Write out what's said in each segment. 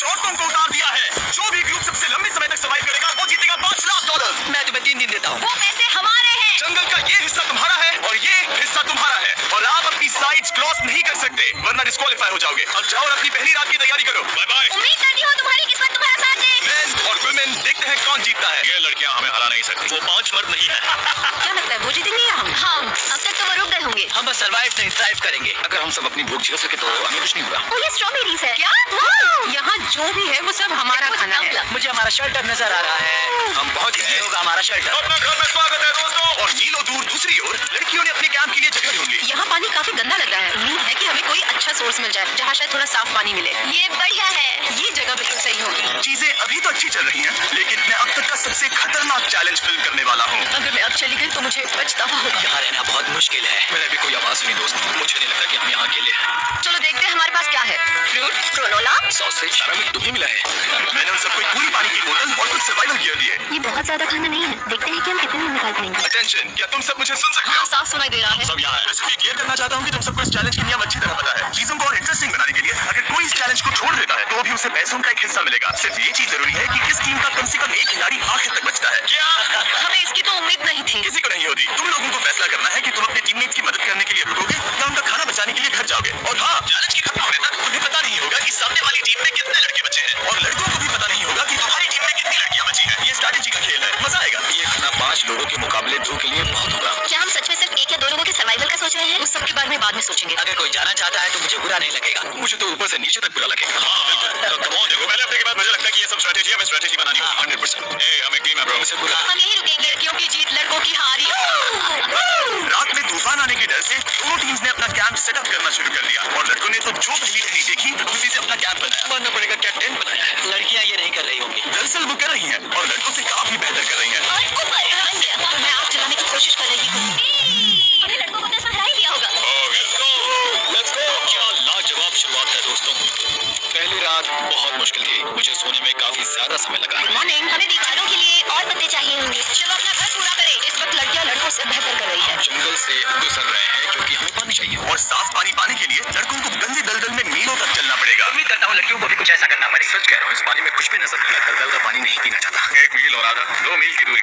औरतों को उतार दिया है। जो भी ग्रुप सबसे लंबे समय तक सर्वाइव करेगा वो जीतेगा $5 लाख। मैं तुम्हें 3 दिन देता हूँ। वो पैसे हमारे हैं। जंगल का ये हिस्सा तुम्हारा है और ये हिस्सा तुम्हारा है और आप अपनी साइड्स क्रॉस नहीं कर सकते वरना डिस्क्वालीफाई हो जाओगे। अब जाओ और अपनी पहली रात की तैयारी करो। Bye bye. उम्मीद करती हूँ तुम्हारी किस्मत तुम्हारा साथ दे। मेन और वुमेन देखते हैं कौन जीतता है। ये लड़कियां हमें हरा नहीं सकती। वो 5 मर्द नहीं है। क्या लगता है वो जीतेंगे या हम? अब तक तो वो रुक गए होंगे। हम बस सर्वाइव नहीं थ्राइव करेंगे। अगर हम सब अपनी भूख झेल सके तो हमें कुछ नहीं होगा। और ये स्ट्रॉबेरीज है। क्या? यहाँ जो भी है वो सब हमारा खाना है। मुझे हमारा शेल्टर नजर आ रहा है। हम पहुंच गए। ये होगा हमारा शेल्टर। अपना घर में स्वागत है दोस्तों। और मीलों दूर दूसरी ओर लड़कियों ने अपने कैंप के लिए जगह ढूंढ ली। यहाँ पानी काफी गंदा लग रहा है। उम्मीद है कि हमें कोई अच्छा सोर्स मिल जाए जहाँ शायद थोड़ा साफ पानी मिले। ये बढ़िया है। ये जगह बिल्कुल सही होगी। चीजें अभी तो अच्छी चल रही हैं, लेकिन मैं अब तक का सबसे खतरनाक चैलेंज फिल्म करने वाला हूँ। अगर मैं अब चली गई तो मुझे पछतावा होगा। यहाँ रहना बहुत मुश्किल है। मैंने भी कोई आवाज सुनी दोस्त। मुझे नहीं लगता कि हम यहाँ अकेले हैं। चलो देखते हैं हमारे पास क्या है। Fruit, granola. सॉसेज, सारा मिल तुम्हें मिला है। मैंने उन सबको एक पूरी पानी की बोतल और कुछ सर्वाइवल गियर दिए। ये बहुत ज्यादा खाना नहीं है। देखते हैं कि हम कितने में निकाल पाएंगे। अटेंशन, क्या तुम सब मुझे सुन सकते हाँ, हो? साफ सुनाई दे रहा है। सब यहाँ है। वैसे भी क्लियर करना चाहता हूँ कि तुम सबको इस चैलेंज की नियम अच्छी तरह पता है। चीजों को और इंटरेस्टिंग बनाने के लिए अगर कोई इस चैलेंज को छोड़ देता है तो भी उसे पैसों का एक हिस्सा मिलेगा। सिर्फ ये चीज जरूरी है कि इस टीम का कम से कम एक खिलाड़ी आखिर तक बचता है। क्या? हमें इसकी तो उम्मीद नहीं थी। किसी को नहीं होती। तुम लोगों को फैसला करना है कि तुम अपने टीममेट्स की मदद करने के लिए रुकोगे या उनका खाना बचाने के लिए घर जाओगे। और हाँ, चैलेंज के खत्म होने तक तुम्हें पता नहीं होगा कि सामने वाली टीम में कितने लड़के बचे हैं और लड़कों को भी पता नहीं होगा कि तुम्हारी टीम में कितनी लड़कियां बची हैं। ये स्ट्रैटेजी का खेल है, मजा आएगा। ये खाना 5 लोगों के मुकाबले 2 के लिए बहुत होगा। क्या हम सच में सिर्फ 1 या 2 लोगों के सर्वाइवल का सोच रहे हैं? उस सब के बारे में बाद में सोचेंगे। अगर कोई जाना चाहता है तो मुझे बुरा नहीं लगेगा। मुझे तो ऊपर से नीचे तक बुरा लगेगा। देखो पहले हफ्ते के बाद मुझे लगता है कि ये सब स्ट्रैटेजी हमें स्ट्रैटेजी बनानी होगी। 100%। हम एक टीम है ब्रो। मुझे बुरा हम यहीं रुकेंगे। लड़कियों की जीत, लड़कों की हार। रात में तूफान आने के डर से दोनों टीम्स ने अपना कैंप सेटअप करना शुरू कर दिया और लड़कों ने तो जो पहली नहीं देखी उसी से अपना कैंप बनाया। मानना पड़ेगा क्या टेंट बनाया है। लड़कियाँ ये नहीं कर रही होंगी। दरअसल वो कर रही हैं और लड़कों से काफी बेहतर कर रही हैं। और ऊपर बन गया। तो मैं आग जलाने की कोशिश कर रही हूँ। हमने लड़कों को तो इसमें हरा ही दिया होगा। Let's go. क्या लाजवाब शुरुआत है दोस्तों। पहली रात बहुत मुश्किल थी। मुझे सोने में काफी ज्यादा समय लगा। मॉर्निंग। हमें दीवारों के लिए और पत्ते चाहिए होंगे। चलो अपना घर पूरा करें। इस वक्त लड़कियाँ लड़कों से बेहतर कर रही है। जंगल से गुजर रहे हैं क्योंकि हमें पानी चाहिए और साफ पानी पाने के लिए लड़कों को गंदे दलदल में मीलों तक चलना पड़ेगा। उम्मीद करता हूँ लड़कियों को भी कुछ ऐसा करना पड़े। सच कह रहा हूँ, इस पानी में कुछ भी नजर नहीं आता। दलदल का पानी नहीं पीना चाहता। 1 मील और आधा, 2 मील की दूरी।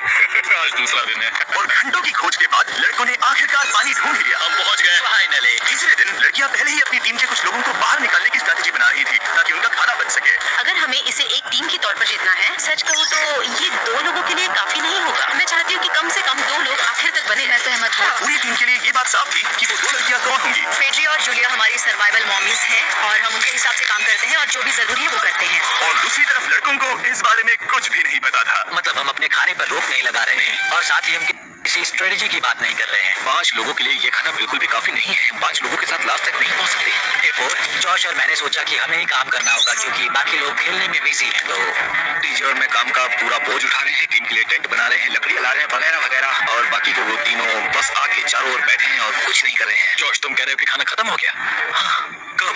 आज दूसरा दिन है और घंटों की खोज के बाद लड़कों ने आखिरकार पानी ढूंढ लिया। हम पहुंच गए फाइनली। तीसरे दिन लड़कियां पहले ही अपनी टीम के कुछ लोगों को बाहर निकालने की स्ट्रैटेजी बना रही थी ताकि उनका खाना बच सके। अगर हमें इसे एक टीम के तौर पर जीतना है, सच कहूँ तो ये 2 लोगों के लिए काफी नहीं होगा। मैं चाहती हूँ कि कम से कम 2 लोग आखिर तक बने। मैं सहमत हूँ। पूरी टीम के लिए ये बात साफ थी कि वो 2 लड़कियां कौन होंगी। पेड्री और जूलिया हमारी सर्वाइवल मॉमीज हैं और हम उनके हिसाब से काम करते हैं और जो भी जरूरी है वो करते हैं। और दूसरी तरफ लड़कों को इस बारे में कुछ भी नहीं पता था। मतलब हम अपने खाने पर रोक नहीं लगा रहे हैं और साथ ही हम किसी स्ट्रेटेजी की बात नहीं कर रहे हैं। 5 लोगों के लिए ये खाना बिल्कुल भी काफी नहीं है। 5 लोगों के साथ लास्ट तक नहीं पहुंच सकते। जॉश और मैंने सोचा कि हमें ही काम करना होगा क्योंकि बाकी लोग खेलने में बिजी हैं। तो डीजे और मैं काम का पूरा बोझ उठा रहे हैं। टीम के लिए टेंट बना रहे हैं, लकड़ी ला रहे हैं, वगैरह वगैरह। और बाकी को वो तीनों बस आके चारों ओर बैठे हैं और कुछ नहीं कर रहे हैं। जॉश, तुम कह रहे हो कि खाना खत्म हो गया? हाँ, कब?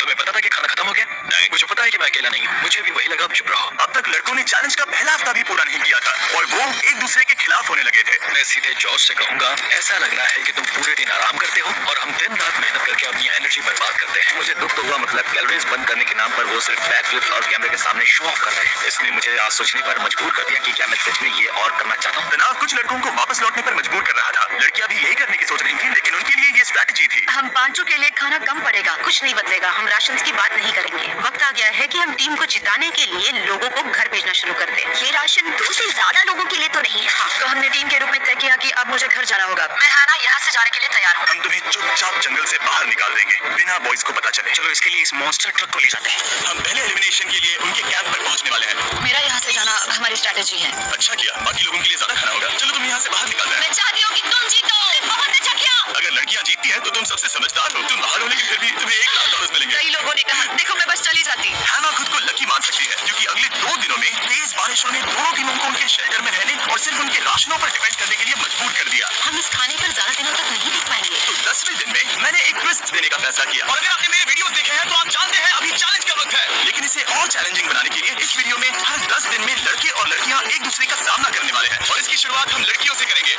तुम्हें पता था कि खाना खत्म हो गया? नहीं, मुझे पता है कि मैं अकेला नहीं हूँ। मुझे भी वही लगा। चुप रहो। अब तक लड़कों ने चैलेंज का पहला हफ्ता भी पूरा नहीं किया था और वो एक दूसरे के खिलाफ होने लगे थे। मैं सीधे जॉश से कहूंगा, ऐसा लग रहा है कि तुम पूरे दिन आराम करते हो और हम दिन रात मेहनत करके अपनी एनर्जी बर्बाद करते हैं। मुझे दुख तो हुआ, मतलब कैलोरीज बंद करने के नाम पर वो सिर्फ बैक फ्लिप्स और कैमरे के सामने शो ऑफ कर रहे हैं। इसने मुझे आज सोचने पर मजबूर कर दिया कि क्या मैं सच में ये और करना चाहता हूँ। तनाव कुछ लड़कों को वापस लौटने पर मजबूर कर रहा था। लड़कियां भी यही करने की सोच रही थी, लेकिन उनके लिए ये स्ट्रैटेजी थी। हम 5 के लिए खाना कम पड़ेगा, कुछ नहीं बदलेगा। हम राशन की बात नहीं करेंगे। वक्त आ गया है कि हम टीम को जिताने के लिए लोगों को घर भेजना शुरू कर दें। ये राशन 2 से ज्यादा लोगों के लिए तो नहीं है। हाँ, तो हमने टीम के रूप में तय किया कि अब मुझे घर जाना होगा। मैं हाना यहाँ से जाने के लिए तैयार हूँ। हम तुम्हें चुपचाप जंगल से बाहर निकाल देंगे बिना बॉयज को पता चले। चलो इसके लिए इस मॉन्स्टर ट्रक को ले जाते हैं। हम पहले एलिमिनेशन के लिए उनके कैंप पर पहुंचने वाले हैं। मेरा यहाँ से जाना हमारी स्ट्रैटेजी है। अच्छा किया, बाकी लोगों के लिए ज्यादा खाना होगा। चलो तुम यहाँ से बाहर निकाल रहे मैं चाहती हूँ कि तुम जीतो। बहुत अच्छा किया। अगर लड़कियां जीतती हैं तो तुम सबसे समझदार हो। तुम बाहर हो लेकिन फिर भी तुम्हें $1 लाख मिलेंगे। कई लोगों ने कहा, देखो मैं बस चली जाती। हैना खुद को लकी मान सकती है क्योंकि अगले 2 दिनों में तेज बारिशों ने दोनों टीमों को उनके शेल्टर में रहने और सिर्फ उनके राशनों पर डिपेंड करने के लिए मजबूर कर दिया। हम इस खाने पर ज्यादा दिनों तक नहीं टिक पाएंगे। तो 10वें दिन में मैंने एक ट्विस्ट देने का फैसला किया और अगर आपने मेरे वीडियोस देखे हैं तो आप जानते हैं अभी चैलेंज का वक्त है। लेकिन इसे और चैलेंजिंग बनाने के लिए इस वीडियो में हर 10 दिन में लड़के और लड़कियां एक दूसरे का सामना करने वाले हैं और इसकी शुरुआत हम लड़कियों से करेंगे।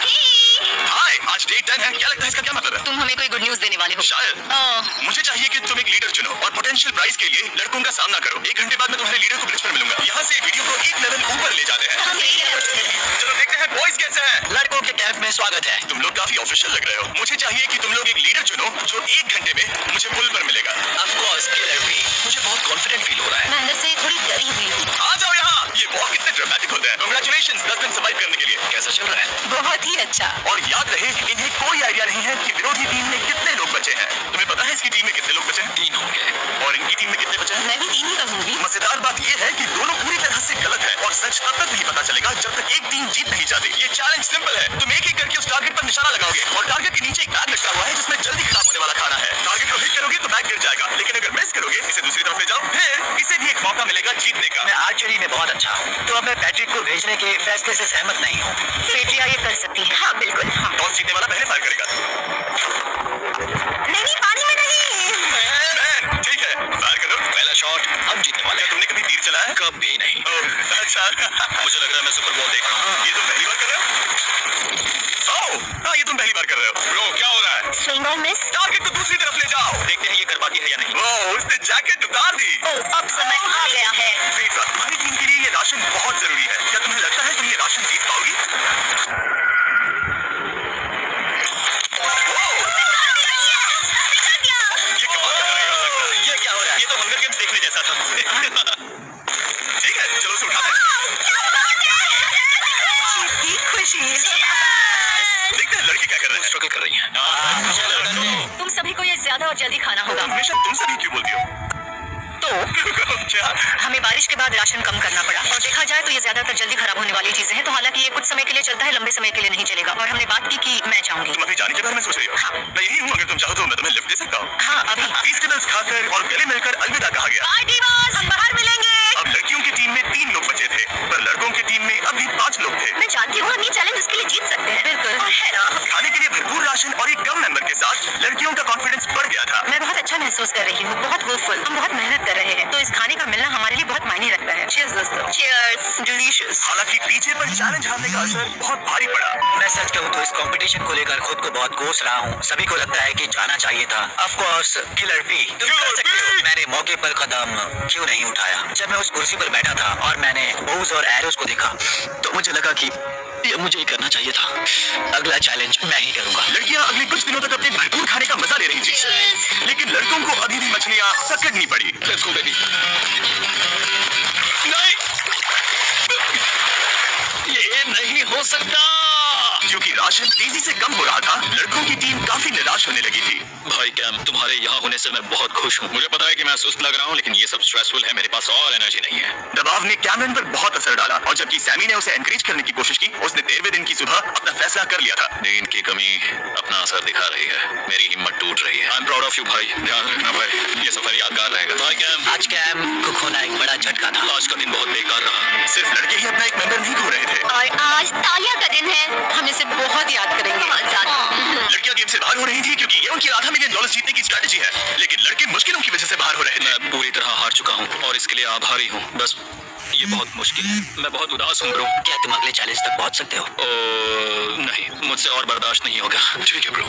हाय, आज डे 10 है। क्या लगता है इसका क्या मतलब है? तुम हमें कोई गुड न्यूज देने वाले हो। शायद। मुझे चाहिए कि तुम एक लीडर चुनो और पोटेंशियल प्राइज के लिए लड़कों का सामना करो। 1 घंटे बाद मैं तुम्हारे लीडर को ब्रिज पर मिलूंगा। यहाँ से वीडियो को एक लेवल ऊपर ले जाते हैं। चलो देखते हैं बॉयज कैसे हैं। लड़कों के कैंप में स्वागत है। तुम लोग काफी ऑफिशियल लग रहे हो। मुझे चाहिए कि तुम लोग एक लीडर चुनो जो 1 घंटे में मुझे पुल पर मिलेगा। Of course killer bee. मुझे बहुत कॉन्फिडेंट फील हो रहा है। मैं अंदर से थोड़ी डरी हुई हूँ। आ जाओ यहाँ। ये वॉक कितने ड्रामेटिक होते हैं। कांग्रेचुलेशंस 10 दिन सर्वाइव करने के लिए। कैसा चल रहा है? बहुत ही अच्छा। और याद रहे, इन्हें कोई आइडिया नहीं है कि विरोधी टीम में कितने लोग बचे हैं। तुम्हें पता है इसकी टीम में कितने लोग बचे हैं? 3 होंगे। और इनकी टीम में कितने बचे हैं? मैं भी 3 ही कहूंगी। मजेदार बात यह है कि दोनों पूरी तरह से गलत है और सच तब तक नहीं पता चलेगा जब तक एक टीम जीत नहीं जाती। ये चैलेंज सिंपल है। तुम एक एक करके उस टारगेट पर निशाना लगाओगे और टारगेट के नीचे एक बैग लटका हुआ है जिसमें जल्दी खराब होने वाला खाना है। टारगेट को हिट करोगे तो बैग गिर जाएगा, लेकिन अगर मिस करोगे इसे दूसरी तरफ ले जाओ, फिर इसे भी एक मौका मिलेगा जीतने का। मैं आर्चरी में बहुत अच्छा हूँ, तो अब मैं पैट्रिक को भेजने के फैसले से सहमत नहीं हूँ। फेट्रिया ये कर सकती है। हाँ बिल्कुल। हाँ। टॉस जीतने वाला पहले फायर करेगा। नहीं पानी में नहीं। ठीक है, फायर करो। पहला शॉट हम जीतने वाले क्या हैं। तुमने कभी तीर चलाया है? कभी नहीं। ओह, अच्छा। मुझे लग रहा है मैं सुपर बॉल देख रहा हूँ। ये तुम पहली बार कर रहे हो? ओह, हाँ, ये तुम पहली बार कर रहे हो। ब्रो, क्या हो रहा है? स्विंग और मिस। टारगेट को दूसरी तरफ ले जाओ। देखते हैं ये कर पाती है या नहीं। ओह, उसने जैकेट उतार दी। अब समय आ गया है। फेट्रा, तुम्हारी टीम के लिए ये राशन बहुत जरूरी है। क्या तुम्हें लगता है तुम ये राशन जीत पाओगी? ये कमाल का नहीं हो सकता। ये क्या हो रहा है? ये तो हंगर गेम्स देखने जैसा था। ठीक है, चलो उसे उठाते हैं। की खुशी। देखते हैं लड़के क्या कर रहे हैं। स्ट्रगल कर रही हैं। तुम सभी को ये ज्यादा और जल्दी खाना होगा। हमेशा तुम सभी क्यों बोलती हो? तो क्या? हमें बारिश के बाद राशन कम करना पड़ा और देखा जाए तो ये ज्यादातर जल्दी खराब होने वाली चीजें हैं। तो हालांकि ये कुछ समय के लिए चलता है, लंबे समय के लिए नहीं चलेगा। और हमने बात की कि मैं जाऊंगी। तुम अभी जाने के बारे में सोच रही हो? हाँ। मैं यही हूँ, अगर तुम चाहो तो मैं तुम्हें लिफ्ट दे सकता हूँ। हाँ अभी। फेस्टिवल्स खाकर और गले मिलकर अलविदा कहा गया। बाय डिवोर्स, हम बाहर मिलेंगे। अब लड़कियों की टीम में 3 लोग बचे थे, पर लड़कों की टीम में अभी 5 लोग थे। मैं जानती हूँ हम ये चैलेंज उसके लिए जीत सकते हैं। बिल्कुल। और है ना, खाने के लिए भरपूर राशन और एक कम मेंबर के साथ लड़कियों का कॉन्फिडेंस बढ़ गया था। मैं बहुत अच्छा महसूस कर रही हूँ, बहुत होपफुल। हम बहुत मेहनत कर रहे हैं, तो इस खाने का मिलना हमारे लिए बहुत मायने रखता है। चीयर्स दोस्तों। चीयर्स। डिलीशियस। हालांकि डीजे पर चैलेंज हारने का असर बहुत भारी पड़ा। मैं सच कहूँ तो इस कंपटीशन को लेकर खुद को बहुत कोस रहा हूँ। सभी को लगता है कि जाना चाहिए था। Of course killer bee. तुम कर सकते हो। मैंने मौके पर कदम क्यों नहीं उठाया? जब मैं उस कुर्सी पर बैठा था और मैंने बोज और एरोस को देखा तो मुझे लगा कि ये मुझे ही करना चाहिए था। अगला चैलेंज मैं ही करूंगा। लड़कियां अगले कुछ दिनों तक अपने भरपूर खाने का मजा ले रही थी, लेकिन लड़कों को अभी भी मछलियां पकड़नी पड़ी। Let's go baby. नहीं, ये नहीं हो सकता। क्योंकि राशन तेजी से कम हो रहा था, लड़कों की टीम काफी निराश होने लगी थी। भाई कैम, तुम्हारे यहाँ होने से मैं बहुत खुश हूँ। मुझे पता है कि मैं सुस्त लग रहा हूँ, लेकिन ये सब स्ट्रेसफुल है। मेरे पास और एनर्जी नहीं है। दबाव ने कैमरन पर बहुत असर डाला और जबकि सैमी ने उसे एनकरेज करने की कोशिश की, उसने 13वें दिन की सुबह अपना फैसला कर लिया था। नींद की कमी अपना असर दिखा रही है। मेरी हिम्मत टूट रही है। I am proud of you भाई। ध्यान रखना भाई, ये सफर यादगार रहेगा। भाई कैम, आज कैम को खोना एक बड़ा झटका था। आज का दिन बहुत बेकार रहा। सिर्फ लड़के ही अपना एक मेंबर नहीं खो रहे थे। और आज तालिया का दिन है। हम इसे बहुत याद करेंगे। बहुत ज्यादा। लड़कियां गेम से बाहर हो रही थी क्योंकि ये उनकी $0.5 मिलियन जीतने की स्ट्रेटेजी है, लेकिन लड़के मुश्किलों की वजह से बाहर हो रहे थे। मैं पूरी तरह हार चुका हूँ और इसके लिए आभारी हूँ। बस ये बहुत मुश्किल है। मैं बहुत उदास हूँ ब्रो। क्या तुम अगले चैलेंज तक पहुँच सकते हो? नहीं, मुझसे और बर्दाश्त नहीं होगा। ठीक है ब्रो।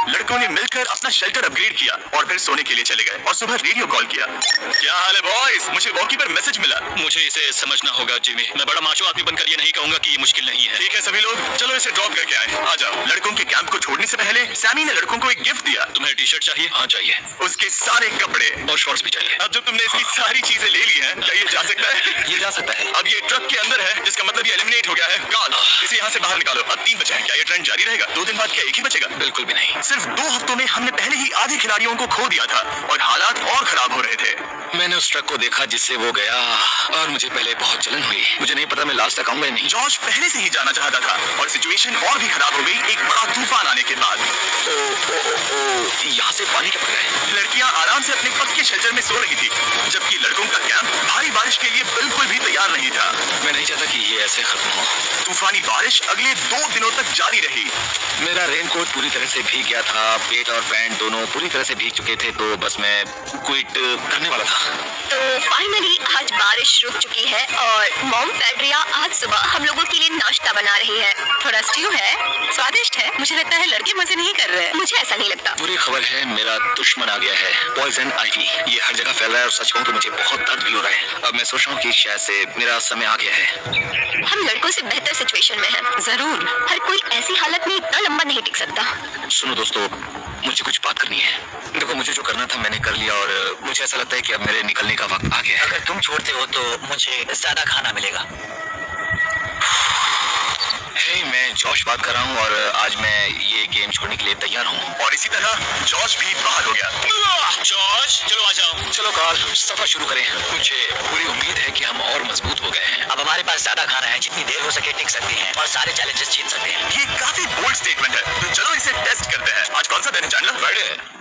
लड़कों ने मिलकर अपना शेल्टर अपग्रेड किया और फिर सोने के लिए चले गए और सुबह रेडियो कॉल किया। क्या हाल है बॉयज? मुझे वॉकी पर मैसेज मिला। मुझे इसे समझना होगा जिमी। मैं बड़ा माचो आदमी बनकर ये नहीं कहूंगा कि ये मुश्किल नहीं है। ठीक है सभी लोग, चलो इसे ड्रॉप करके आए। आ जाओ। लड़कों के कैंप को छोड़ने से पहले सैमी ने लड़कों को एक गिफ्ट दिया। तुम्हें टी शर्ट चाहिए? हाँ चाहिए। उसके सारे कपड़े और शॉर्ट्स भी चाहिए। अब जब तुमने इसकी सारी चीजें ले ली हैं, क्या ये जा सकता है? ये जा सकता है। अब ये ट्रक के अंदर है, जिसका मतलब ये एलिमिनेट हो गया है। कॉल, इसे यहाँ से बाहर निकालो। अब 3 बचे हैं। क्या ये ट्रेंड जारी रहेगा? 2 दिन बाद क्या एक ही बचेगा? बिल्कुल भी नहीं। सिर्फ 2 हफ्तों में हमने पहले ही आधे खिलाड़ियों को खो दिया था और हालात और खराब हो रहे थे। मैंने उस ट्रक को देखा जिससे वो गया और मुझे पहले बहुत जलन हुई। मुझे नहीं पता मैं लास्ट तक आऊंगा या नहीं। जॉर्ज पहले से ही जाना चाहता था और सिचुएशन और भी खराब हो गई एक बड़ा तूफान आने के बाद। यहाँ से पानी टपक रहा है। लड़कियां आराम से अपने पक्के शेल्टर में सो रही थी, जबकि लड़कों का कैंप भारी बारिश के लिए बिल्कुल भी तैयार नहीं था। मैं नहीं चाहता कि ये ऐसे खत्म हो। तूफानी बारिश अगले 2 दिनों तक जारी रही। मेरा रेनकोट पूरी तरह से भीग गया था। पेट और पैंट दोनों पूरी तरह से भीग चुके थे, तो बस मैं क्विट करने वाला था। तो फाइनली आज बारिश रुक चुकी है और मॉम फेड्रिया आज सुबह हम लोगों के लिए नाश्ता बना रही है। थोड़ा स्ट्यू है, स्वादिष्ट है। मुझे लगता है लड़के मजे नहीं कर रहे हैं। मुझे ऐसा नहीं लगता। बुरी खबर है, मेरा दुश्मन आ गया है, पॉइजन आइवी। ये हर जगह फैल रहा है और सच कहूं तो मुझे बहुत दर्द भी हो रहा है। अब मैं सोच रहा हूँ कि शायद से मेरा समय आ गया है। हम लड़कों से बेहतर सिचुएशन में हैं। जरूर। हर कोई ऐसी हालत में इतना लंबा नहीं टिक सकता। सुनो दोस्तों, मुझे कुछ बात करनी है। देखो, मुझे जो करना था मैंने कर लिया और मुझे ऐसा लगता है कि अब मेरे निकलने का वक्त आ गया है। अगर तुम छोड़ते हो तो मुझे ज्यादा खाना मिलेगा। हे, मैं जॉश बात कर रहा हूँ और आज मैं ये गेम छोड़ने के लिए तैयार हूँ। और इसी तरह जॉश भी बाहर हो गया। जॉश, चलो आ जाओ। चलो कार्ल, सफर शुरू करें। मुझे पूरी उम्मीद है कि हम और मजबूत हो गए हैं। अब हमारे पास ज्यादा खाना है, जितनी देर हो सके टिक सकते हैं और सारे चैलेंजेस जीत सकते हैं। ये काफी बोल्ड स्टेटमेंट है, तो चलो इसे टेस्ट करते हैं। आज कौन सा दिन है चैंडलर? फ्राइडे।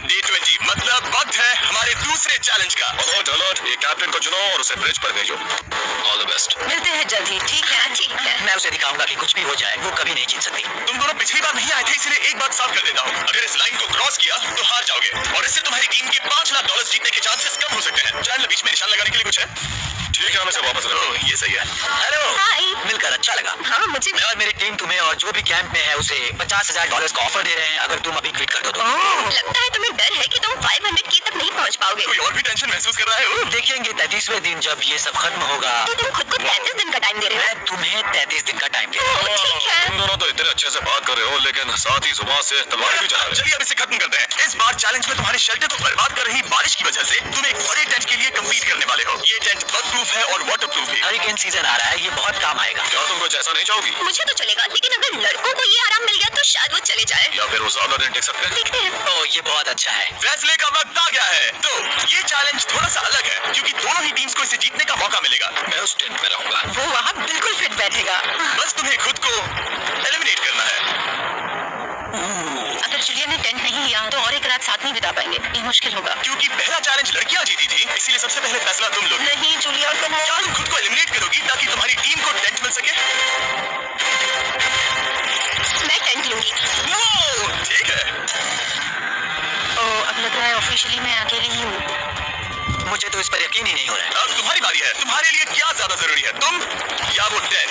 D20 मतलब वक्त है हमारे दूसरे चैलेंज का। अलर्ट, ये कैप्टन को चुनो और उसे ब्रिज पर भेजो। All the best. मिलते हैं जल्द ही, ठीक है? ठीक है। मैं उसे दिखाऊंगा कि कुछ भी हो जाए वो कभी नहीं जीत सकती। तुम दोनों पिछली बार नहीं आए थे, इसलिए एक बात साफ कर देता हूँ। अगर इस लाइन को क्रॉस किया तो हार जाओगे और इससे तुम्हारी टीम के $5 लाख जीतने के चांसेस कम हो सकते हैं। चैंडलर, बीच में निशान लगाने के लिए कुछ है? ठीक है, मैं इसे वापस रखो। ये सही है। हेलो, हाय। मिलकर अच्छा लगा। हाँ, मुझे मैं और मेरी टीम तुम्हें और जो भी कैंप में है उसे $50,000 का ऑफर दे रहे हैं अगर तुम अभी क्विट कर दो तो। लगता है तुम्हें डर है कि तुम 500K तक नहीं पहुंच पाओगे। कोई और भी टेंशन महसूस कर रहा है? देखेंगे 33वें दिन जब ये सब खत्म होगा। तो तुम खुद को 33 दिन का टाइम दे रहे हो। मैं तुम्हें 33 दिन का टाइम दे रहा हूँ। ठीक है। तुम दोनों तो इतने अच्छे से बात कर रहे हो, लेकिन साथ ही जुबान से तलवार भी चला रहे हो। चलिए अब इसे खत्म करते हैं। इस बार चैलेंज में तुम्हारे शेल्टर को बर्बाद कर रही बारिश की वजह से तुम एक बड़े टेंट के लिए कम्पीट करने वाले हो। ये टेंट बग प्रूफ है और वाटर प्रूफ भी। हरिकेन सीजन आ रहा है, ये बहुत काम आएगा। क्या तुम कुछ ऐसा नहीं चाहोगी? मुझे तो चलेगा, लेकिन अगर लड़कों को ये आराम मिल गया तो शायद वो चले जाए। या फिर वो ज्यादा दिन टिक सकते हैं? देखते हैं। ओह, ये बहुत अच्छा है। फैसले का वक्त आ गया है। तो ये चैलेंज थोड़ा सा अलग है क्योंकि दोनों ही टीम्स को इसे जीतने का मौका मिलेगा। मैं उस टेंट में रहूंगा। वो वहाँ बिल्कुल फिट बैठेगा। बस तुम्हें खुद को एलिमिनेट करना है। अगर जूलिया ने टेंट नहीं लिया तो और एक रात साथ नहीं बिता पाएंगे। ये मुश्किल होगा। क्योंकि पहला चैलेंज लड़कियां जीती थी, इसीलिए सबसे पहले फैसला तुम लोगे। नहीं जूलिया, क्या तुम खुद को एलिमिनेट करोगी ताकि तुम्हारी टीम को टेंट मिल सके? मैं टेंट लूंगी। नो, ठीक है। अब लग रहा है ऑफिशियली मैं अकेली ही हूँ। मुझे तो इस पर यकीन ही नहीं हो रहा है। अब तुम्हारी बारी है। तुम्हारे लिए क्या ज्यादा जरूरी है, तुम या वो टेंट?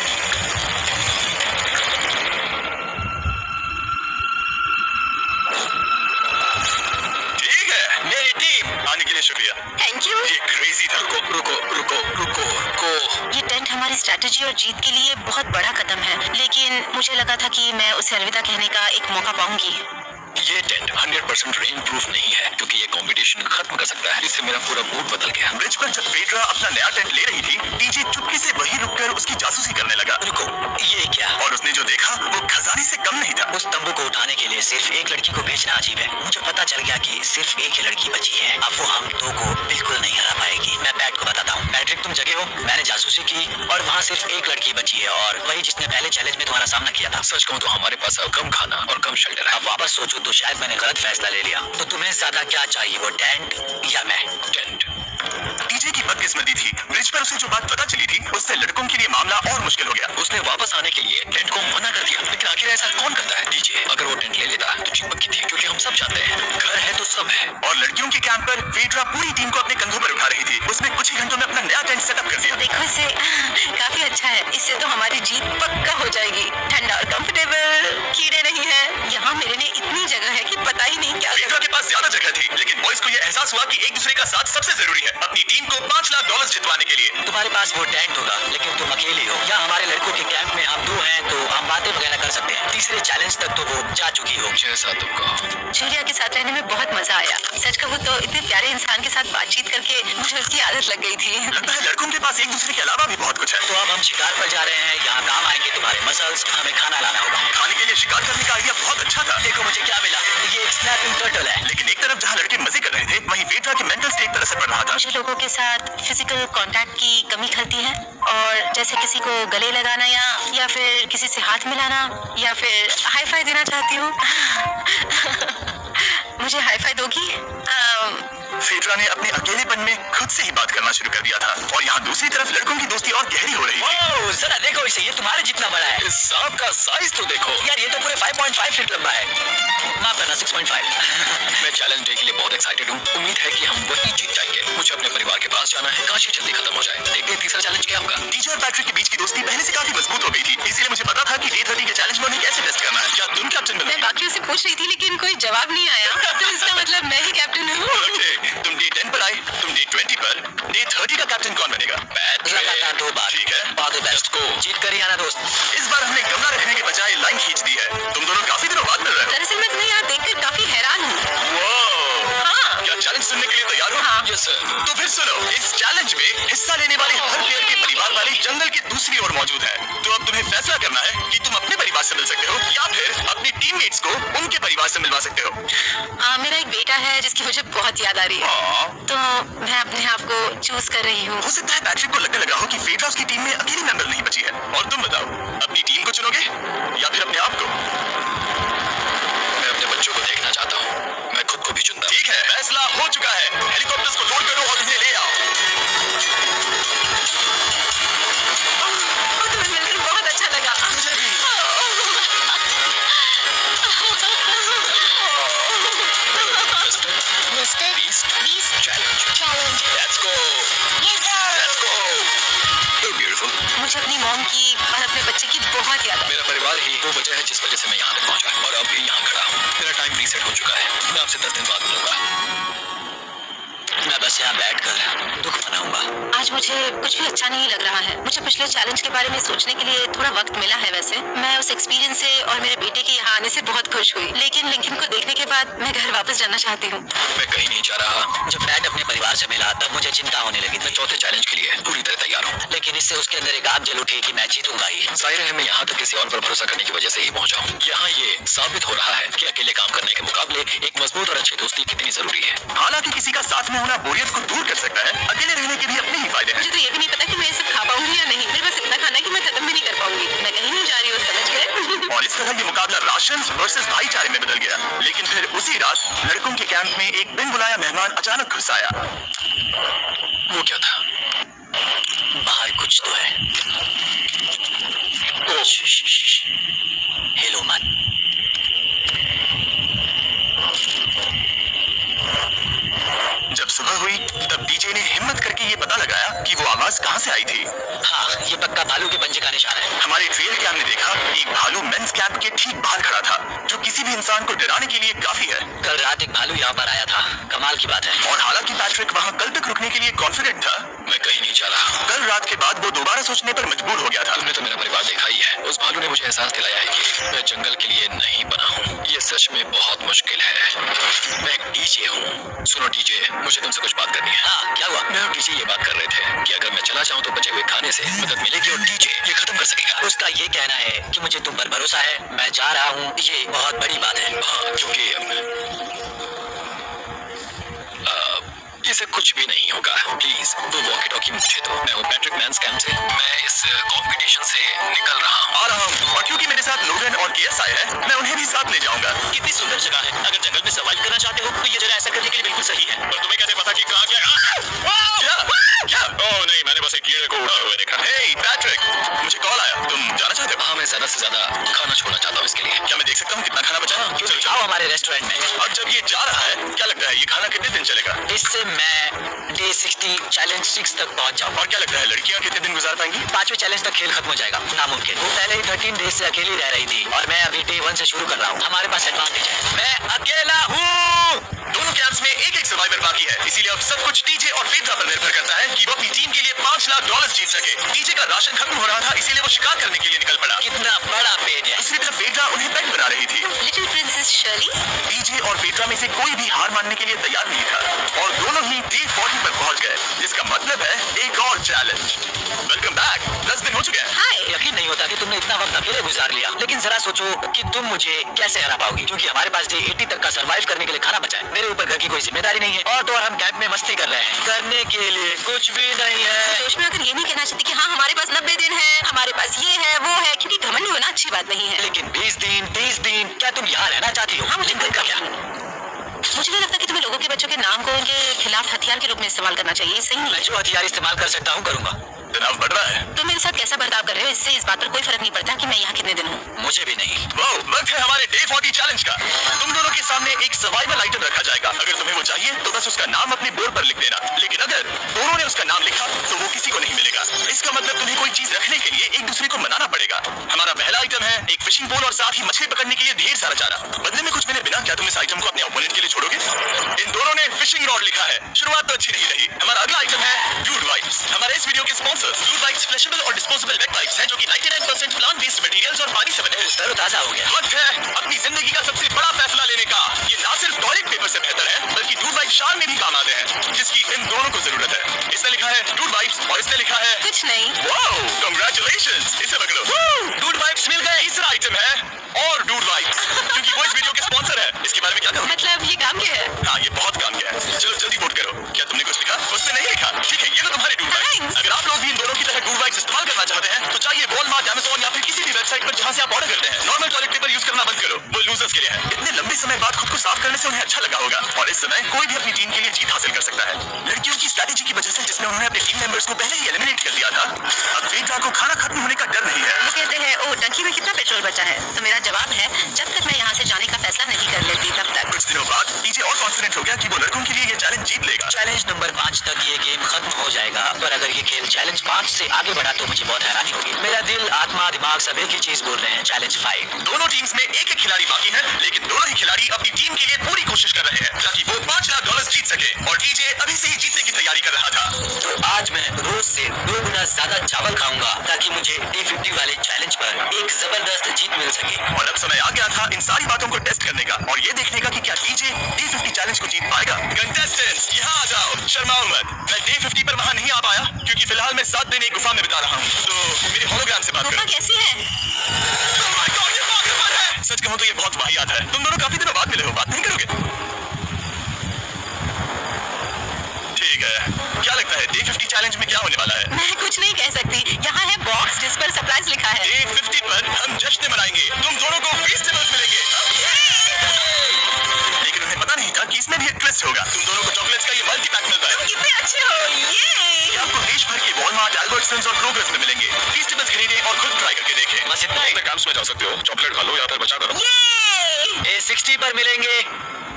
ठीक है, मेरी टीम आने के लिए शुक्रिया। Thank you. ये क्रेजी था। रुको। ये टेंट हमारी स्ट्रेटजी और जीत के लिए बहुत बड़ा कदम है, लेकिन मुझे लगा था कि मैं उसे अलविदा कहने का एक मौका पाऊंगी। ये टेंट 100% रेन प्रूफ नहीं है क्योंकि ये कंपटीशन खत्म कर सकता है। इससे मेरा पूरा मूड बदल गया। ब्रिज पर जब फेड्रा अपना नया टेंट ले रही थी, डीजे चुपके से वहीं रुककर उसकी जासूसी करने लगा। रुको, ये क्या? और उसने जो देखा वो खजाने से कम नहीं था। उस तंबू को उठाने के लिए सिर्फ एक लड़की को भेजना अजीब है। मुझे पता चल गया कि सिर्फ एक ही लड़की बची है। अब वो हम दो को बिल्कुल नहीं हरा पाएगी। मैं पैट को बताता हूँ। पैट्रिक, तुम जगह हो? मैंने जासूसी की और वहाँ सिर्फ एक लड़की बची है और वही जिसने पहले चैलेंज में तुम्हारा सामना किया था। सच कहूँ तो हमारे पास अब कम खाना और कम शेल्टर है। अब वापस सोचो तो शायद मैंने गलत फैसला ले लिया। तो तुम्हें ज्यादा क्या चाहिए, वो टेंट या मैं? टेंट। डीजे की बदकिस्मती थी। ब्रिज पर उसे जो बात पता चली थी उससे लड़कों के लिए मामला और मुश्किल हो गया। उसने वापस आने के लिए टेंट को मना कर दिया, लेकिन आखिर ऐसा कौन करता है? डीजे अगर वो टेंट ले लेता तो चीज पक्की थी, क्योंकि हम सब जानते हैं घर है तो सब है। और लड़कियों के कैंप पर फेड्रा पूरी टीम को अपने कंधों पर उठा रही थी। उसने कुछ ही घंटों में अपना नया टेंट सेटअप कर दिया। देखो इसे, काफी अच्छा है। इससे तो हमारी जीत पक्का हो जाएगी। ठंडा और कंफर्टेबल, कीड़े नहीं है। यहाँ मेरे लिए इतनी जगह है कि पता ही नहीं क्या फेड्रा के पास ज्यादा जगह थी, लेकिन बॉयज को यह एहसास हुआ कि एक दूसरे का साथ सबसे जरूरी है अपनी टीम को $5 लाख जितवाने के लिए। तुम्हारे पास वो टेंट होगा, लेकिन तुम अकेले हो। या हमारे लड़कों के कैंप में हम दो हैं तो हम बातें वगैरह कर सकते हैं। तीसरे चैलेंज तक तो वो जा चुकी हो। जैसा तुम कहो। जूलिया के साथ रहने में बहुत मजा आया। सच कहूँ तो इतने प्यारे इंसान के साथ बातचीत करके मुझे उसकी आदत लग गई थी। लगता है लड़कों के पास एक दूसरे के अलावा भी बहुत कुछ है। तो अब हम शिकार पर जा रहे हैं। यहाँ काम आएंगे तुम्हारे मसल्स। हमें खाना लाना होगा। खाने के लिए शिकार करने का आइडिया बहुत अच्छा था। देखो मुझे क्या मिला, ये एक स्नैपिंग टर्टल है। लेकिन एक तरफ जहाँ लड़के मजे कर रहे थे, वहीं फेड्रा के मेंटल स्टेट पर असर पड़ रहा था। मुझे लोगों के साथ फिजिकल कांटेक्ट की कमी खलती है, और जैसे किसी को गले लगाना या फिर किसी से हाथ मिलाना या फिर हाई फाई देना चाहती हूँ। मुझे हाई फाई दोगी? फेड्रा ने अपने अकेलेपन में खुद से ही बात करना शुरू कर दिया था और यहाँ दूसरी तरफ लड़कों की दोस्ती और गहरी हो रही थी। ओह, जरा देखो इसे, ये तुम्हारे जितना बड़ा है। इस सांप का साइज तो देखो यार, ये तो पूरे 5.5 फीट लंबा है। माफ करना, 6.5। मैं चैलेंज डे के लिए बहुत एक्साइटेड हूँ। उम्मीद है कि हम वही जीत जाएंगे। के पास जाना है, काश ये जल्दी खत्म हो जाए। देखते हैं तीसरा चैलेंज क्या होगा। डीजे और पैट्रिक के बीच की दोस्ती पहले से काफी मजबूत हो गई थी, इसीलिए मुझे पता था कि डे 30 के चैलेंज में उन्हें कैसे टेस्ट करना है। क्या तुम कैप्टन मैं बनोगे? बाकियों से पूछ रही थी लेकिन कोई जवाब नहीं आया, तो इसका मतलब मैं ही कैप्टन हूँ। ओके, तुम डे 10 पर आए, तुम डे 20 पर, डे 30 का कैप्टन कौन बनेगा? लगातार 2 बार। ठीक है, ऑल द बेस्ट को जीत कर ही आना दोस्त। इस बार हमने गमला रखने के बजाय लाइन खींच दी है। तुम दोनों काफी दिनों बाद मिल रहे हो। दरअसल मैं तुम्हें यहाँ देखकर काफी हैरान हूँ। वाह! हाँ। क्या चैलेंज सुनने के लिए तैयार हो? हाँ। Yes sir. तो फिर सुनो, इस चैलेंज में हिस्सा लेने वाले हर प्लेयर के परिवार वाले जंगल की दूसरी ओर मौजूद है। तो अब तुम्हें फैसला करना है कि तुम अपने परिवार से मिल सकते हो या फिर अपनी टीममेट्स को उनके परिवार से मिलवा सकते हो। मेरा एक बेटा है जिसकी मुझे बहुत याद आ रही है, हाँ। तो मैं अपने आप को चूज कर रही हूँ। हो सकता है पैट्रिक को लगने लगा हो कि फेडरास की टीम में अकेली मेंबर नहीं बची है। और तुम बताओ, अपनी टीम को चुनोगे या फिर अपने आप को? मैं अपने बच्चों को देखना चाहता हूँ, मैं खुद को भी चुनता हूँ। ठीक है, फैसला हो चुका है। हेलीकॉप्टर्स को लोड करो और इन्हें ले आओ। और तुम्हें मिलकर बहुत अच्छा लगा। मुझे भी। Mister beast challenge. Let's go. Let's go. Hey, beautiful. मुझे अपनी मॉम की और अपने बच्चे की बहुत याद है। मेरा परिवार ही वो वजह है जिस वजह से मैं यहाँ तक पहुँचा और अब भी यहाँ खड़ा हूँ। मेरा टाइम रीसेट हो चुका है। मैं आपसे 10 दिन बाद मिलूंगा। मैं बस यहाँ बैठकर दुख मनाऊंगा। आज मुझे कुछ भी अच्छा नहीं लग रहा है। मुझे पिछले चैलेंज के बारे में सोचने के लिए थोड़ा वक्त मिला है। वैसे मैं उस एक्सपीरियंस से और मेरे बेटे के यहाँ आने से बहुत खुश हुई, लेकिन लिंकन को देखने के बाद मैं घर वापस जाना चाहती हूँ। मैं कहीं नहीं जा रहा। जब डैड अपने परिवार से मिला तब मुझे चिंता होने लगी थी, मैं चौथे चैलेंज के लिए पूरी तरह तैयार हूँ। लेकिन इससे उसके अंदर एक आग जल उठी कि मैं जीतूंगा ही। जाहिर है मैं यहाँ तक किसी और पर भरोसा करने की वजह से ही पहुँचा हूँ। यहाँ ये साबित हो रहा है कि अकेले काम करने के मुकाबले एक मजबूत और अच्छी दोस्ती कितनी जरूरी है। हालांकि किसी का साथ में होना बोरियत को दूर कर सकता है, अकेले रहने के भी अपने ही फायदे हैं। मुझे तो ये भी नहीं पता कि मैं ये सब खा पाऊंगी या नहीं। मेरे पास इतना खाना है कि मैं खत्म भी नहीं कर पाऊंगी। मैं कहीं नहीं जा रही हूँ, समझ गए? और इस तरह ये मुकाबला राशन वर्सेस भाईचारे में बदल गया। लेकिन फिर उसी रात लड़कों के कैंप में एक बिन बुलाया मेहमान अचानक घुस आया। वो क्या था? बाहर कुछ तो है। ओ, हेलो मत। जब सुबह हुई तब डीजे ने हिम्मत करके ये पता लगाया कि वो आवाज कहाँ से आई थी। हाँ, ये पक्का भालू के पंजे का निशान है। हमारे ट्रेल कैम ने देखा एक भालू मेंस कैंप के ठीक बाहर खड़ा था, जो किसी भी इंसान को डराने के लिए काफी है। कल रात एक भालू यहाँ पर आया था, कमाल की बात है। और हालांकि पैट्रिक वहाँ कल तक रुकने के लिए कॉन्फिडेंट था, मैं कहीं नहीं जा रहा। कल रात के बाद वो दोबारा सोचने पर मजबूर हो गया था। तुमने तो मेरा परिवार देखा ही है। उस भालू ने मुझे एहसास दिलाया है कि मैं जंगल के लिए नहीं बना हूँ। ये सच में बहुत मुश्किल है। मैं एक डीजे हूँ। सुनो डीजे, मुझे तुमसे कुछ बात करनी है। हाँ, क्या हुआ? मैं और डीजे ये बात कर रहे थे कि अगर मैं चला जाऊँ तो बचे हुए खाने से मदद मिलेगी और डीजे ये खत्म कर सकेगा। उसका ये कहना है कि मुझे तुम पर भरोसा है, मैं जा रहा हूँ, ये बहुत बड़ी बात है। हाँ, क्योंकि इसे कुछ भी नहीं होगा। प्लीज वो वॉकी टॉकी मुझे दो। मैं हूँ पैट्रिक मैंस कैंप से। मैं इस कंपटीशन से निकल रहा हूँ और क्योंकि मेरे साथ लोगन और केएस आए हैं, मैं उन्हें भी साथ ले जाऊंगा। कितनी सुंदर जगह है। अगर जंगल में सर्वाइव करना चाहते हो तो ये जगह ऐसा करने के लिए बिल्कुल सही है। और तुम्हें कैसे पता कि कहाँ क्या? क्या? ओह नहीं, मैंने बस एक कीड़े को उड़ते हुए देखा। हे पैट्रिक, मुझे कॉल आया। तुम जाना चाहते हो? हाँ, मैं ज्यादा से ज्यादा खाना छोड़ना चाहता हूँ। इसके लिए क्या मैं देख सकता हूँ कितना खाना बचा है? क्यों आओ हमारे रेस्टोरेंट में। अब जब ये जा रहा है, क्या लगता है ये खाना कितने दिन चलेगा? इससे मैं डे 60 चैलेंज 6 तक पहुंच जाऊँ। और क्या लगता है लड़कियाँ कितने दिन गुजार पाएंगी? 5वें चैलेंज तक खेल खत्म हो जाएगा। नामुमकिन। वो पहले ही 13 डेज से अकेली रह रही थी और मैं अभी डे 1 से शुरू कर रहा हूँ। हमारे पास एडवांटेज है, मैं अकेला हूँ। दोनों कैंप्स में एक एक सर्वाइवर बाकी है, इसीलिए अब सब कुछ डीजे और फेडरा पर निर्भर करता है कि वो अपनी टीम के लिए $5 लाख जीत सके। डीजे का राशन खत्म हो रहा था, इसीलिए वो शिकार करने के लिए निकल पड़ा। कितना बड़ा पेज है। दूसरी तरफ फेडरा उन्हें पेट बना रही थी। Little princess Shirley. डीजे और फेडरा में से कोई भी हार मानने के लिए तैयार नहीं था और दोनों ही डे 40 पर पहुंच गए, जिसका मतलब है एक और चैलेंज। Welcome back. 10 दिन हो चुके हैं। हाय। यकीन नहीं होता कि तुमने इतना वक्त अकेले गुजार लिया, लेकिन जरा सोचो कि तुम मुझे कैसे हरा पाओगी, क्योंकि हमारे पास डे 80 तक का सर्वाइव करने के लिए खाना बचा है। मेरे ऊपर घर की कोई जिम्मेदारी नहीं है और तो और हम कैंप में मस्ती कर रहे हैं। करने के लिए कुछ भी नहीं है। जोश में आकर ये नहीं कहना चाहती कि हाँ हमारे पास 90 दिन है, हमारे पास ये है वो है, क्योंकि घमंड होना अच्छी बात नहीं है। लेकिन 20 दिन 30 दिन क्या तुम यहाँ रहना चाहती हो? हाँ, मुझे लिंकन का क्या? मुझे नहीं लगता कि तुम्हें लोगों के बच्चों के नाम को उनके खिलाफ हथियार के रूप में इस्तेमाल करना चाहिए। सही नहीं मैं है। जो हथियार इस्तेमाल कर सकता हूँ करूंगा। तनाव बढ़ रहा है। तुम मेरे साथ कैसा बर्ताव कर रहे हो, इससे इस बात पर कोई फर्क नहीं पड़ता कि मैं यहाँ कितने दिन हूँ। मुझे भी नहीं। वो वक्त है हमारे डे 40 चैलेंज का। तुम दोनों के सामने एक सर्वाइवल आइटम रखा जाएगा। अगर तुम्हें वो चाहिए तो बस उसका नाम अपने बोर्ड पर लिख देना, लेकिन अगर दोनों ने उसका नाम लिखा तो वो किसी को नहीं मिलेगा। इसका मतलब तुम्हें कोई चीज रखने के लिए एक दूसरे को मनाना पड़ेगा। हमारा पहला आइटम है एक फिशिंग पोल और साथ ही मछली पकड़ने के लिए ढेर सारा चारा। बदले में कुछ मिले बिना क्या तुम इस आइटम को अपने ओपोनेंट के लिए छोड़ोगे? इन दोनों ने फिशिंग रॉड लिखा है। शुरुआत तो अच्छी नहीं रही। हमारा अगला आइटम है डूड वाइप्स। हमारे इस वीडियो के स्पॉन्सर्स डूड वाइप्स फ्लैशेबल और डिस्पोजेबल वेट वाइप्स हैं जो कि 99% प्लांट बेस्ड मटेरियल्स और पानी से बने हैं। तरोताजा हो गया। वक्त है अपनी जिंदगी का सबसे बड़ा फैसला लेने का। ये ना सिर्फ टॉयलेट पेपर से बेहतर है बल्कि डूड वाइप शार में भी काम आते हैं, जिसकी इन दोनों को जरूरत है। इसने लिखा है डूड वाइप्स और इसने लिखा है कुछ नहीं। Wow, congratulations. इसे पकड़ो। डूड वाइप्स मिल गए। तीसरा आइटम है और डूड वाइप्स, क्योंकि वो इस वीडियो के स्पॉन्सर है। इसके बारे में क्या कहूं? मतलब ये काम क्या है? हाँ, ये बहुत काम किया है। चलो जल्दी वोट करो। क्या तुमने कुछ लिखा? उसने नहीं लिखा। ठीक है, ये लो तुम्हारे डूड वाइप्स। Thanks. अगर आप लोग भी इन दोनों की तरह डूड वाइप्स इस्तेमाल करना चाहते हैं तो चाहिए वॉलमार्ट, अमेज़न या फिर किसी भी वेबसाइट पर जहां से आप ऑर्डर करते हैं। नॉर्मल टॉयलेट पेपर यूज करना बंद करो, वो लूजर्स के लिए है। इतने लंबे समय बाद खुद को साफ करने से उन्हें अच्छा लगा होगा और इस समय कोई भी अपनी टीम के लिए जीत हासिल कर सकता है। लड़कियों की स्ट्रैटेजी की वजह से, जिसमें उन्होंने अपने टीम मेंबर्स को पहले ही एलिमिनेट कर दिया था, अब वेदा को खाना खत्म होने का डर नहीं है। वो कहते हैं ओ टंकी में कितना पेट्रोल बचा है, तो मेरा जवाब है जब तक मैं यहाँ से जाने का फैसला नहीं कर लेती तब तक। कुछ दिनों बाद डीजे और कॉन्फिडेंट हो गया कि वो लड़कों के लिए ये चैलेंज जीत लेगा। चैलेंज नंबर 5 तक ये गेम खत्म हो जाएगा, पर अगर ये खेल चैलेंज 5 से आगे बढ़ा तो मुझे बहुत हैरानी होगी। मेरा दिल, आत्मा, दिमाग सब एक ही चीज बोल रहे हैं, चैलेंज 5। दोनों टीम्स में एक एक खिलाड़ी बाकी है, लेकिन दोनों ही खिलाड़ी अपनी टीम के लिए पूरी कोशिश कर रहे हैं ताकि वो $5 लाख जीत सके। और डीजे अभी से ही जीतने की तैयारी कर रहा था। तो आज मैं रोज से 2 गुना ज्यादा चावल खाऊंगा ताकि मुझे D50 वाले चैलेंज पर एक जबरदस्त जीत मिल सके। और अब समय आ गया था इन सारी बातों को टेस्ट करने का और ये देखने का कि क्या डीजे D50 चैलेंज को जीत पाएगा। कंटेस्टेंट्स यहाँ आ जाओ, शर्माओ मत। मैं D50 पर वहाँ नहीं आ पाया क्योंकि फिलहाल मैं 7 दिन एक गुफा में बिता रहा हूँ, तो मेरे होलोग्राम से बात गुफा करो। कैसी है? Oh my God, ये पागलपन है। सच कहूँ तो ये बहुत वाहियात है। तुम दोनों काफी दिनों बाद मिले हो, बात नहीं करोगे? ठीक है, क्या लगता है D50 चैलेंज में क्या होने वाला है? मैं कुछ नहीं कह सकती। यहाँ है बॉक्स जिस पर सरप्राइज लिखा है। D50 पर हम जश्न मनाएंगे, तुम दोनों को फेस्टिवल्स मिलेंगे। लेकिन उन्हें पता नहीं था कि इसमें भी एक ट्विस्ट होगा। तुम दोनों को चॉकलेट्स का ये मल्टी पैक मिलता है। कितने अच्छे हो ये। आपको देश भर के वॉलमार्ट, अल्बर्ट्सन्स और क्रोगर्स में मिलेंगे। फेस्टिवल्स खरीदें और खुद ट्राई करके देखें। बस इतना ही। काम में जा सकते हो, चॉकलेट खा लो या फिर बचा करो। A60 पर मिलेंगे।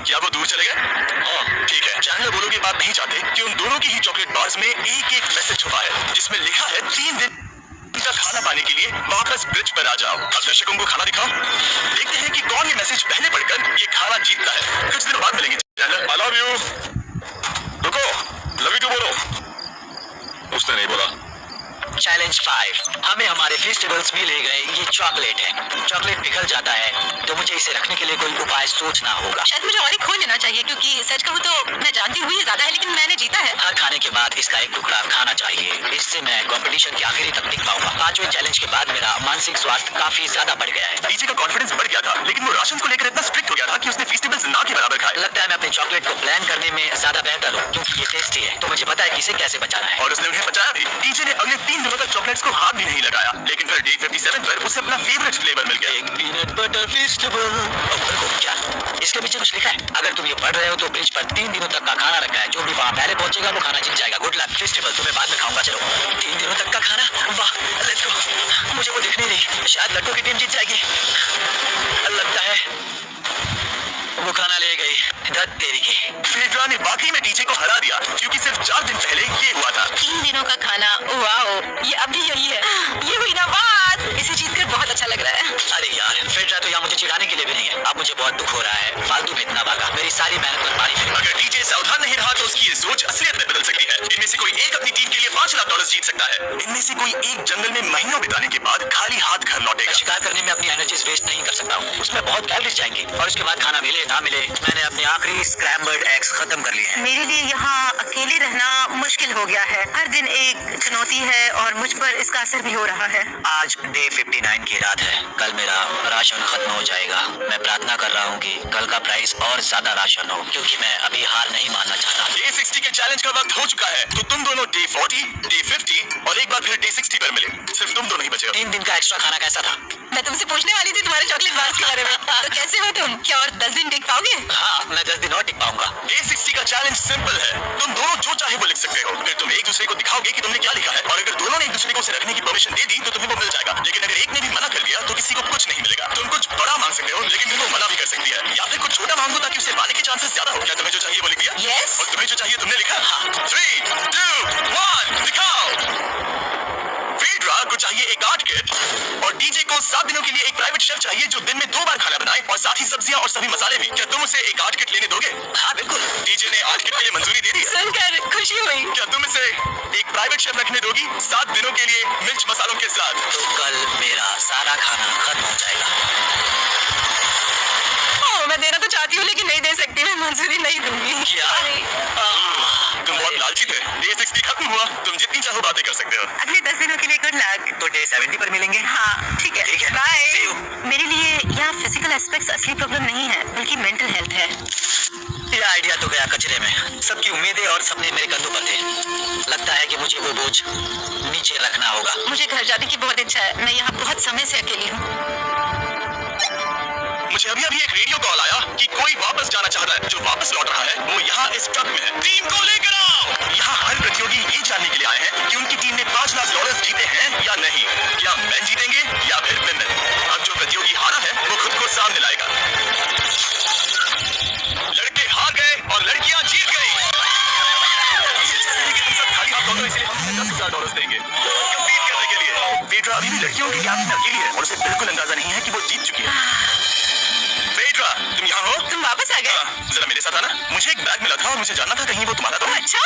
क्या वो दूर चले गए? ठीक है, चैनल बोलो की बात नहीं चाहते कि उन दोनों की ही चॉकलेट बार्स में एक एक मैसेज छुपा है जिसमें लिखा है 3 दिन का खाना पाने के लिए वापस ब्रिज पर आ जाओ। अब दर्शकों को खाना दिखाओ, देखते हैं कि कौन ये मैसेज पहले पढ़कर ये खाना जीतता है। कुछ दिनों बाद मिलेंगे। Channel I love you. रुको, लव यू टू बोलो। उसने नहीं बोला। चैलेंज 5, हमें हमारे फेस्टिवल्स भी ले गए। ये चॉकलेट है, चॉकलेट पिघल जाता है तो मुझे इसे रखने के लिए कोई उपाय सोचना होगा। शायद मुझे और एक खोल लेना चाहिए क्योंकि सच कहूँ तो मैं जानती हूँ ये ज्यादा है लेकिन मैंने जीता है। हर खाने के बाद इसका एक टुकड़ा खाना चाहिए, इससे मैं कंपटीशन के आखिरी तक टिक पाऊंगा। 5वें चैलेंज के बाद मेरा मानसिक स्वास्थ्य काफी ज्यादा बढ़ गया है। डीजे का कॉन्फिडेंस बढ़ गया था, लेकिन वो राशन को लेकर इतना स्ट्रिक्ट हो गया था कि उसने फेस्टिवल्स ना के बराबर खाए। लगता है मैं अपने चॉकलेट को प्लान करने में ज्यादा बेहतर हूँ क्योंकि ये टेस्टी है, तो मुझे पता है कि इसे कैसे बचाना है। और उसने उन्हें बचाया भी। डीजे ने अगले 3 दिनों तक चॉकलेट्स को हाथ भी नहीं लगाया, लेकिन फिर डे 57 पर उसे अपना फेवरेट फ्लेवर मिल गया। एक पीनट बटर फेस्टिवल। क्या इसके पीछे कुछ लिखा है? अगर तुम ये पढ़ रहे हो तो ब्रिज पर 3 दिनों तक का खाना रखा है, जो भी वहाँ पहले पहुंचेगा वो खाना जीत जाएगा। Good luck. फेस्टिवल तुम्हें बाद में खाऊंगा। चलो, 3 दिनों तक का खाना, वाह, लेट्स गो। मुझे वो दिख नहीं रही, शायद लड्डू की टीम जीत जाएगी। लगता है वो खाना ले गई। धत तेरी की। फेड्रा ने वाकई में डीजे को हरा दिया क्योंकि सिर्फ 4 दिन पहले ये हुआ था। 3 दिनों का खाना, वाओ, ये अब भी यही है। ये हुई ना बात। इसे जीतकर बहुत अच्छा लग रहा है। अरे यार, फेड्रा तो यहाँ मुझे चिढ़ाने के लिए भी नहीं है। अब मुझे बहुत दुख हो रहा है, फालतू में इतना भागा, मेरी सारी मेहनत पर पानी फिर। अगर डीजे सावधान नहीं रहा तो उसकी ये सोच असलियत में बदल सकती है। इनमें से कोई एक अपनी टीम के लिए $5 लाख जीत सकता है। इनमें से कोई एक जंगल में महीनों बिताने के बाद खाली हाथ घर लौटेगा। शिकार करने में अपनी एनर्जीज वेस्ट नहीं कर सकता हूँ, उसमें बहुत कैलोरीज जाएंगी और उसके बाद खाना मिले ना मिले, मैंने अपने आखिरी स्क्रैम्बल्ड एग्स खत्म कर लिए हैं। मेरे लिए यहाँ अकेले रहना मुश्किल हो गया है। हर दिन एक चुनौती है और मुझ पर इसका असर भी हो रहा है। आज डे 59 की रात है, कल मेरा राशन खत्म हो जाएगा। मैं प्रार्थना कर रहा हूँ कि कल का प्राइस और ज्यादा राशन हो क्योंकि मैं अभी हार नहीं मानना चाहता। डे 60 के चैलेंज का वक्त हो चुका है, तो तुम दोनों डे 40, डे 50 और एक बार फिर डे 60 पर मिले। सिर्फ तुम दोनों ही बचे हो। 3 दिन का एक्स्ट्रा खाना कैसा था? मैं तुमसे पूछने वाली थी तुम्हारे चॉकलेट बार्स के बारे में। तो कैसे हो तुम? क्या और 10 दिन टिक पाओगे? हाँ, मैं 10 दिन और टिक पाऊंगा। A60 का चैलेंज सिंपल है, तुम दोनों जो चाहे वो लिख सकते हो। फिर तुम एक दूसरे को दिखाओगे कि तुमने क्या लिखा है, और अगर दोनों ने एक दूसरे को उसे रखने की परमिशन दे दी तो तुम्हें वो मिल जाएगा। लेकिन अगर एक ने भी मना कर दिया तो किसी को कुछ नहीं मिलेगा। तुम कुछ बड़ा मांग सकते हो, लेकिन फिर वो मना भी कर सकती है, या फिर कुछ छोटा मांगो ताकि उसे पाने के चांसेस ज्यादा हो। क्या तुम्हें जो चाहिए वो लिख दिया? Yes. और तुम्हें जो चाहिए तुमने लिखा? हाँ। 3, 2, 1, दिखाओ। फेड्रा को चाहिए एक आर्ट किट, और डीजे को 7 दिनों के लिए एक प्राइवेट शेफ चाहिए जो दिन में 2 बार खाना बनाए, और साथ ही सब्जियां और सभी मसाले भी। क्या तुम उसे एक आर्ट किट लेने दोगे? हाँ बिल्कुल। डीजे ने आर्ट किट के लिए मंजूरी दे दी है। सुनकर खुशी हुई। क्या तुम इसे एक प्राइवेट शेफ रखने दोगी 7 दिनों के लिए मिर्च मसालों के साथ? तो कल मेरा सारा खाना खत्म हो जाएगा। ओह, मैं देना तो चाहती हूँ लेकिन नहीं दे सकती, मैं मंजूरी नहीं दूंगी। क्या? तुम बहुत लालची थे। Day 60 खत्म हुआ, तुम जितनी चाहो बातें कर सकते हो। अगले 10 दिनों के लिए गुड लक। तो डे 70 पर मिलेंगे। हाँ ठीक है, ठीक है। बाय। See you. मेरे लिए यहाँ फिजिकल एस्पेक्ट्स असली प्रॉब्लम नहीं है, बल्कि मेंटल हेल्थ है। ये आइडिया तो गया कचरे में। सबकी उम्मीदें और सपने मेरे कंधों पर थे। लगता है कि मुझे वो बोझ नीचे रखना होगा। मुझे घर जाने की बहुत इच्छा है, मैं यहाँ बहुत समय से अकेली हूँ। मुझे अभी एक रेडियो कॉल आया कि कोई वापस जाना चाहता है। जो वापस लौट रहा है वो यहाँ इस ट्रक में है। टीम को लेकर आओ। यहाँ हर प्रतियोगी ये जानने के लिए आए हैं कि उनकी टीम ने $5 लाख जीते हैं या नहीं। क्या मैन जीतेंगे या फिर विमेन? अब जो प्रतियोगी हारा है वो खुद को सामने लाएगा। लड़के हार गए और लड़कियां जीत गई। तुम सब खाली हाथ लौटो, इसलिए हम तुम्हें $10,000 देंगे कम्पीट करने के लिए। फेड्रा अभी भी लड़कियों की कैंप में अकेली है और उसे बिल्कुल अंदाजा नहीं है कि वो जीत चुकी है। फेड्रा, तुम यहाँ हो? तुम वापस आ गए? जरा मेरे साथ आना। मुझे एक बैग मिला था और मुझे जानना था कहीं वो तुम्हारा तो नहीं। अच्छा,